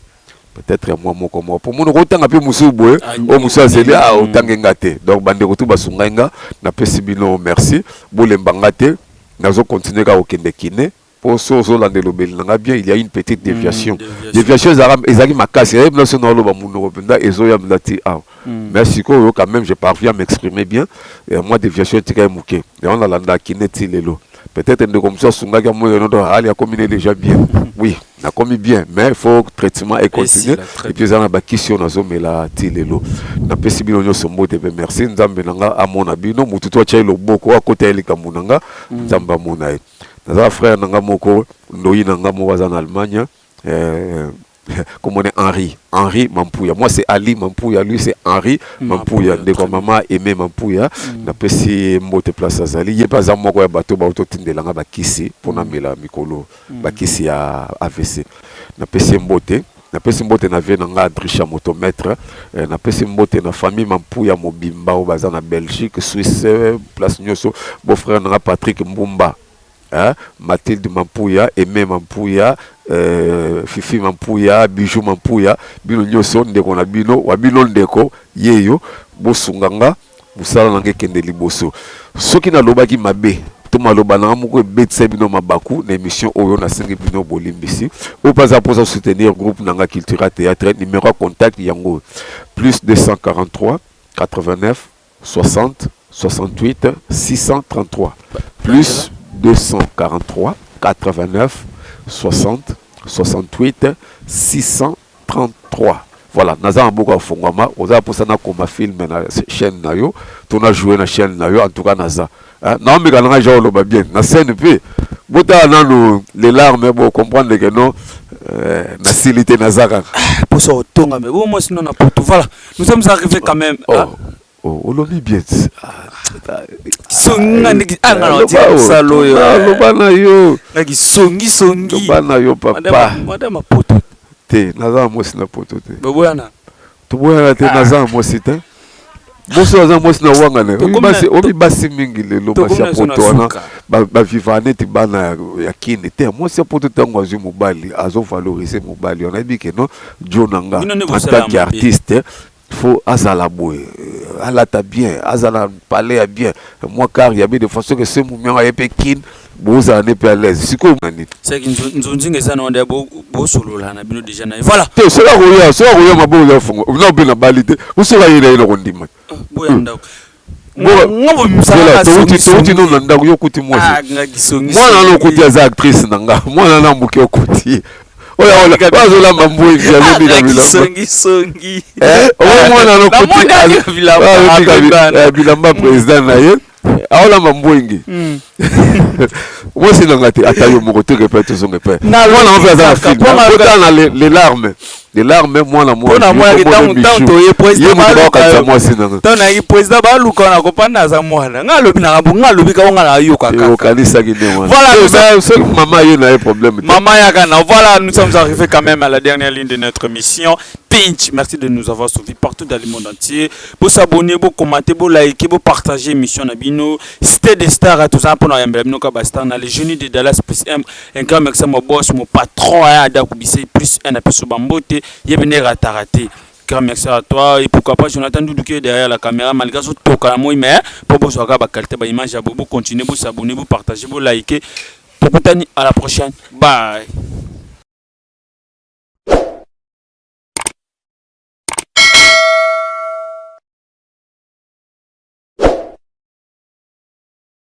Peut-être moi pour mon rotanga pe musubu o musa zeli o tangenga te. Donc bande koto basunga nga na pesi bino merci. Bolembanga te. Nous continuer à okende kiné pour bien il y a une petite déviation. Déviation ezaki makasi et nous sommes lo ba muno penda ezoya mdati merci quand même je parviens à m'exprimer bien et moi déviation tika muke et on a landa kiné ti lelo peut-être de comme ça sunga ka moyo no hali a combiné déjà bien oui na commis bien mais il faut traitement et continuer et puis on a bakisio na zo mela ti lelo na pesi bino nyo sombo te merci nzambe nanga amona bino mutu to cha loboko akota elika munanga nzamba mona naza frère nanga moko ndoyi nanga mo waza en Allemagne comme on est Henri Mampouya. Moi c'est Ali Mampouya, lui c'est Henri Mampouya. Dès que maman aimait Mampouya, n'a pas si mbote place à Zali. Il y a pas un mot quoi bateau bateau tinde langa bakisi pour na mela mikolo bakisi à AVC. N'a pas si mbote. Na pesi mbote na vie nanga Adricha motomètre na pesi mbote na famille Mampouya Mobimba au baza na Belgique, Suisse, place nyoso, beau frère nanga Patrick Mbumba. Mathilde Mampouya, Aimé Mampouya, Fifi Mampouya, Bijou Mampouya, bino nyoso ndeko na bino, wa bino ndeko yeyo, bosunganga, musala nange kende liboso. Soki na lobaki mabe, to maloba na moko betse bino mabaku na émission oyo na sengi bino bolimbisi. Ou pas à pour soutenir groupe Nanga Cultura Théâtre, numéro contact yango plus 243 89 60 68 633 plus 243 89 60 68 633. Voilà, naza mboka fongama, oza posana comme film na chaîne na yo, tona jouer na chaîne na yo en tout cas naza. Non mais quand on lo ba bien, na scène pe. Bota na les larmes pour comprendre que non na silité nazaka. Pour ça tonga mais bon moi sinon na poto. Voilà, nous sommes arrivés quand même. Oh, l'homme bien. Songa ndiki angana ti salo yo. Lobana yo. Naki songi. Lobana yo papa. Madame poto. Te naza mosi na poto te. Boboyana. To boyana te naza mosi te. Mosi naza mosi na wangane. Obi basi mingi lelo basi poto wana. Ba vivane ti bana ya kine te. Mosi poto tango azu mobali, azo valoriser mobali. On a dit que non, Jonanga en tant qu'artiste faut azala boy alata bien azala parler bien moi car il y a des façons que ce mouvement est pekin boza ne pas à l'aise siko nani c'est que nzonzinga sana onda bo solola na bino déjà na voilà te cela roya maboza fongo na bina balite usura yele ile kondima boya ndako ngabo msala sauti no ndako yokuti moi moi na kuti za actrice nanga moi na mbuke okuti oya bazola mamboy songi mwana no kuti bilamba président na ye aola mamboy moi c'est ngati atayo moko te répète son épée moi na on fait ça film dans les larmes moi na moi na moi tanto ye président tana ye président ba luka na kopanda za mwana ngalobi na ngalobi ka ngala yo kaka kanisa kine voilà c'est maman ye na problème maman ya kana voilà nous sommes arrivés quand même à la dernière ligne de notre mission Pinch. Merci de nous avoir suivis partout dans le monde entier. Pour s'abonner, pour commenter, pour liker, pour partager l'émission Nabino. Cité des stars à tout ça pour nous embellir Kabastan. Les génies de Dallas plus un grand merci à mon boss, mon patron à Adakubissé plus un peu sur Bambote. Yébene Ratarate. Grand merci à toi et pourquoi pas Jonathan Doudouké derrière la caméra malgré tout toka moi mais pour vous avoir la qualité de l'image pour continuer pour s'abonner, pour partager, pour liker. Pour à la prochaine. Bye.